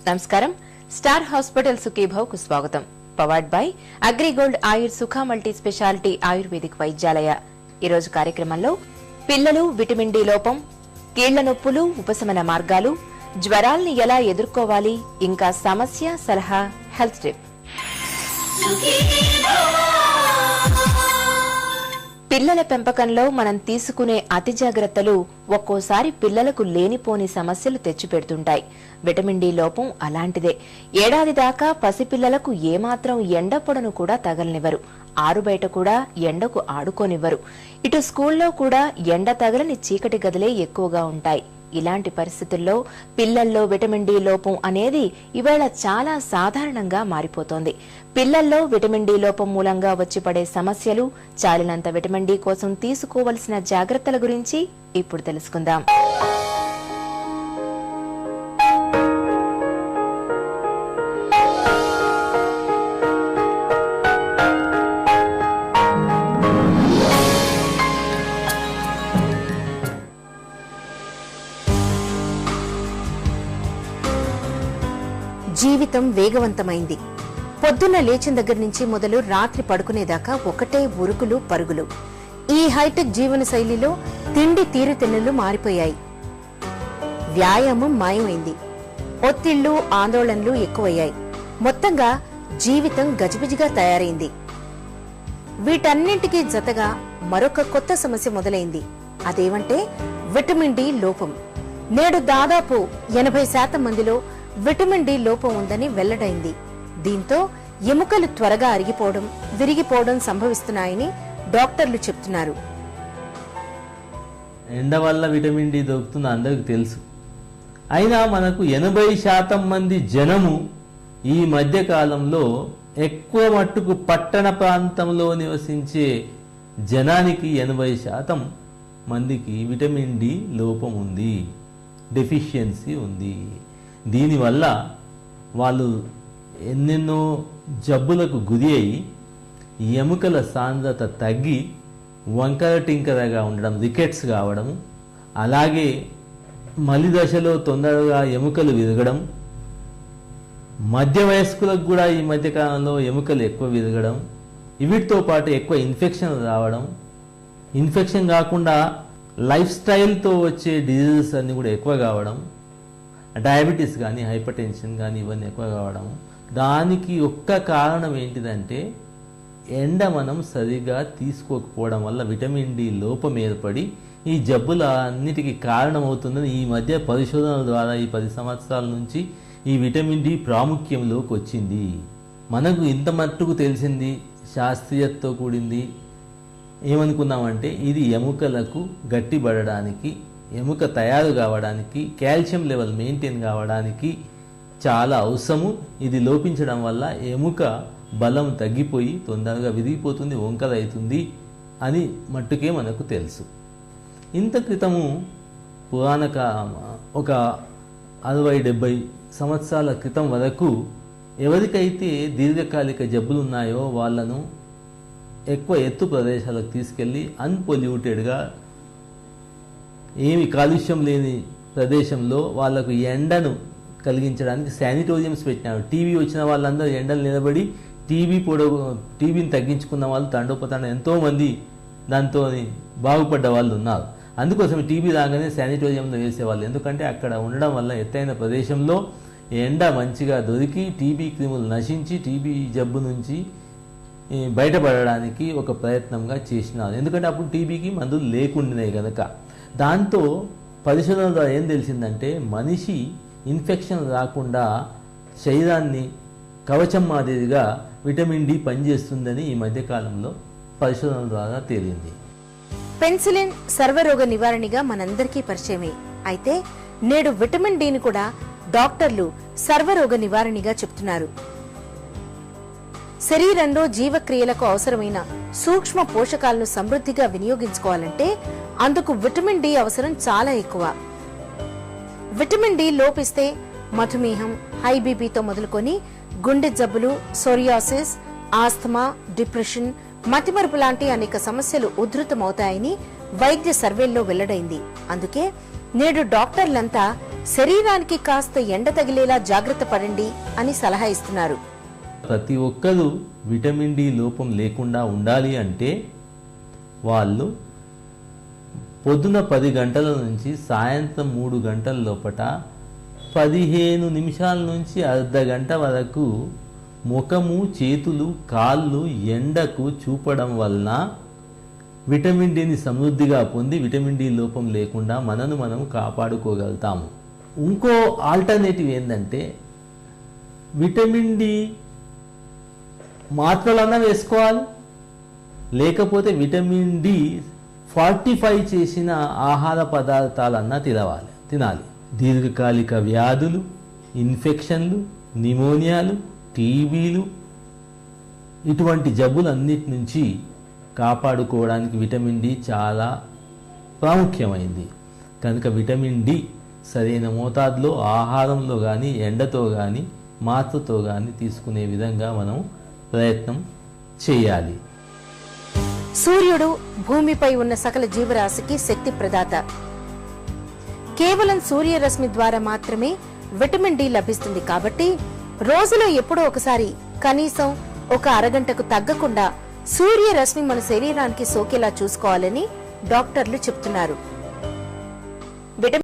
నమస్కారం. Star hospital సుఖీభావ్కు స్వాగతం. Powered by AgriGold ఆయుర్ సుఖ మల్టీ స్పెషాలిటీ ఆయుర్వేదిక్ వైద్యాలయ. ఈరోజు కార్యక్రమంలో పిల్లలు విటమిన్ డి లోపం, కీళ్ల నొప్పులు, ఉపశమన మార్గాలు, జ్వరాల్ని ఎలా ఎదుర్కోవాలి, ఇంకా సమస్య సలహా హెల్త్ టిప్. పిల్లల పెంపకంలో మనం తీసుకునే అతి జాగ్రత్తలు ఒక్కోసారి పిల్లలకు లేనిపోని సమస్యలు తెచ్చిపెడుతుంటాయి. విటమిన్ డి లోపం అలాంటిదే. ఏడాది దాకా పసిపిల్లలకు ఏమాత్రం ఎండపొడను కూడా తగలనివ్వరు. ఆరుబయట కూడా ఎండకు ఆడుకోనివ్వరు. ఇటు స్కూల్లో కూడా ఎండ తగలని చీకటి గదులే ఎక్కువగా ఉంటాయి. ఇలాంటి పరిస్థితుల్లో పిల్లల్లో విటమిన్ డి లోపం అనేది ఇవాళ చాలా సాధారణంగా మారిపోతోంది. పిల్లల్లో విటమిన్ డి లోపం మూలంగా వచ్చి పడే సమస్యలు, చాలినంత విటమిన్ డి కోసం తీసుకోవలసిన జాగ్రత్తల గురించి ఇప్పుడు తెలుసుకుందాం. జీవితం వేగవంతమైంది. పొద్దున్న లేచిన దగ్గర నుంచి మొదలు రాత్రి పడుకునేదాకా ఒకటే ఉరుకులు పరుగులు. ఈ హైటెక్ జీవన శైలిలో తిండి తీరుతెన్నులు మారిపోయాయి. వ్యాయామం మాయమైంది. ఒత్తిళ్లు, ఆందోళనలు ఎక్కువయ్యాయి. మొత్తంగా జీవితం గజిబిజిగా తయారైంది. వీటన్నింటికీ జతగా మరొక కొత్త సమస్య మొదలైంది. అదేమంటే విటమిన్ డి లోపం. నేడు దాదాపు 80% మందిలో విటమిన్ డి లోపం ఉందని వెల్లడైంది. దీంతో ఎముకలు త్వరగా అరిగిపోవడం, విరిగిపోవడం సంభవిస్తున్నాయని డాక్టర్లు చెప్తున్నారు. ఎండ వల్ల విటమిన్ డి దొరుకుతుంది అందరికి తెలుసు. అయినా మనకు 80% మంది జనము ఈ మధ్య కాలంలో ఎక్కువ మట్టుకు పట్టణ ప్రాంతంలో నివసించే జనానికి 80% మందికి విటమిన్ డి లోపం ఉంది, డెఫిషియన్సీ ఉంది. దీనివల్ల వాళ్ళు ఎన్నెన్నో జబ్బులకు గురి అయి ఎముకల సాంద్రత తగ్గి వంకర టింకరగా ఉండడం, రికెట్స్ కావడం, అలాగే మలి దశలో తొందరగా ఎముకలు విరగడం, మధ్య వయస్కులకు కూడా ఈ మధ్యకాలంలో ఎముకలు ఎక్కువ విరగడం, వీటితో పాటు ఎక్కువ ఇన్ఫెక్షన్ రావడం, ఇన్ఫెక్షన్ కాకుండా లైఫ్ స్టైల్తో వచ్చే డిజీజెస్ అన్నీ కూడా ఎక్కువ కావడం, డయాబెటీస్ కానీ, హైపర్ టెన్షన్ కానీ ఇవన్నీ ఎక్కువ కావడం. దానికి ఒక్క కారణం ఏంటిదంటే ఎండ మనం సరిగా తీసుకోకపోవడం వల్ల విటమిన్ డి లోపం ఏర్పడి ఈ జబ్బుల అన్నిటికీ కారణమవుతుందని ఈ మధ్య పరిశోధనల ద్వారా ఈ 10 సంవత్సరాల నుంచి ఈ విటమిన్ డి ప్రాముఖ్యంలోకి వచ్చింది. మనకు ఇంత మట్టుకు తెలిసింది, శాస్త్రీయతతో కూడింది. ఏమనుకున్నామంటే ఇది ఎముకలకు గట్టిపడడానికి, ఎముక తయారు కావడానికి, కాల్షియం లెవెల్ మెయింటైన్ కావడానికి చాలా అవసరము. ఇది లోపించడం వల్ల ఎముక బలం తగ్గిపోయి తొందరగా విరిగిపోతుంది, వంకర అవుతుంది అని మట్టుకే మనకు తెలుసు. ఇంత క్రితము ఒక 60-70 సంవత్సరాల క్రితం వరకు ఎవరికైతే దీర్ఘకాలిక జబ్బులు ఉన్నాయో వాళ్ళను ఎక్కువ ఎత్తు ప్రదేశాలకు తీసుకెళ్ళి అన్పొల్యూటెడ్గా, ఏమి కాలుష్యం లేని ప్రదేశంలో వాళ్లకు ఎండను శానిటోరియంస్ పెట్టినారు. టీవీ వచ్చిన వాళ్ళందరూ ఎండలు నిలబడి టీవీని తగ్గించుకున్న వాళ్ళు తండోపతండ ఎంతోమంది దాంతో బాగుపడ్డ వాళ్ళు ఉన్నారు. అందుకోసం టీవీ రాగానే శానిటోరియంలో వేసేవాళ్ళు. ఎందుకంటే అక్కడ ఉండడం వల్ల ఎత్తైన ప్రదేశంలో ఎండ మంచిగా దొరికి టీబీ క్రిములు నశించి టీబీ జబ్బు నుంచి బయటపడడానికి ఒక ప్రయత్నంగా చేసినారు. ఎందుకంటే అప్పుడు టీబీకి మందులు లేకుండానే కనుక. దాంతో పరిశోధన ద్వారా ఏం తెలిసిందంటే మనిషి ఇన్ఫెక్షన్ రాకుండా శరీరాన్ని కవచం మాదిరిగా విటమిన్ డి పనిచేస్తుందని ఈ మధ్యకాలంలో పరిశోధన ద్వారా తేలింది. పెన్సిలిన్ సర్వరోగ నివారణగా మనందరికీ పరిచయమే. అయితే నేడు విటమిన్ డిని కూడా డాక్టర్లు సర్వరోగ నివారణగా చెప్తున్నారు. శరీరంలో జీవక్రియలకు అవసరమైన సూక్ష్మ పోషకాలను సమృద్ధిగా వినియోగించుకోవాలంటే అందుకు విటమిన్ డి అవసరం చాలా ఎక్కువ. విటమిన్ డి లోపిస్తే మధుమేహం, హై బీపీతో మొదలుకొని గుండె జబ్బులు, సోరియాసిస్, ఆస్తమా, డిప్రెషన్, మతిమరుపు లాంటి అనేక సమస్యలు ఉధృతమవుతాయని వైద్య సర్వేల్లో వెల్లడైంది. అందుకే నేడు డాక్టర్లంతా శరీరానికి కాస్త ఎండ తగిలేలా జాగ్రత్త పడండి అని సలహా ఇస్తున్నారు. ప్రతి ఒక్కరూ విటమిన్ డి లోపం లేకుండా ఉండాలి అంటే వాళ్ళు పొద్దున 10 గంటల నుంచి సాయంత్రం 3 గంటల లోపట 15 నిమిషాల నుంచి అర్ధ గంట వరకు ముఖము, చేతులు, కాళ్ళు ఎండకు చూపడం వలన విటమిన్ డిని సమృద్ధిగా పొంది విటమిన్ డి లోపం లేకుండా మనను మనం కాపాడుకోగలుగుతాము. ఇంకో ఆల్టర్నేటివ్ ఏంటంటే విటమిన్ డి మాత్రలన్నా వేసుకోవాలి, లేకపోతే విటమిన్ డి ఫార్టిఫై చేసిన ఆహార పదార్థాలన్నా తినాలి. దీర్ఘకాలిక వ్యాధులు, ఇన్ఫెక్షన్లు, నిమోనియాలు, టీబీలు ఇటువంటి జబ్బులన్నిటి నుంచి కాపాడుకోవడానికి విటమిన్ డి చాలా ప్రాముఖ్యమైంది. కనుక విటమిన్ డి సరైన మోతాదులో ఆహారంలో కానీ, ఎండతో కానీ, మాత్రతో కానీ తీసుకునే విధంగా మనం ప్రయత్నం చేయాలి. సూర్యుడు భూమిపై ఉన్న సకల జీవరాశికి శక్తి ప్రదాత. కేవలం సూర్యరశ్మి ద్వారా మాత్రమే విటమిన్ డి లభిస్తుంది. కాబట్టి రోజులో ఎప్పుడో ఒకసారి కనీసం ఒక అరగంటకు తగ్గకుండా సూర్యరశ్మి మన శరీరానికి సోకేలా చూసుకోవాలని డాక్టర్లు చెప్తున్నారు.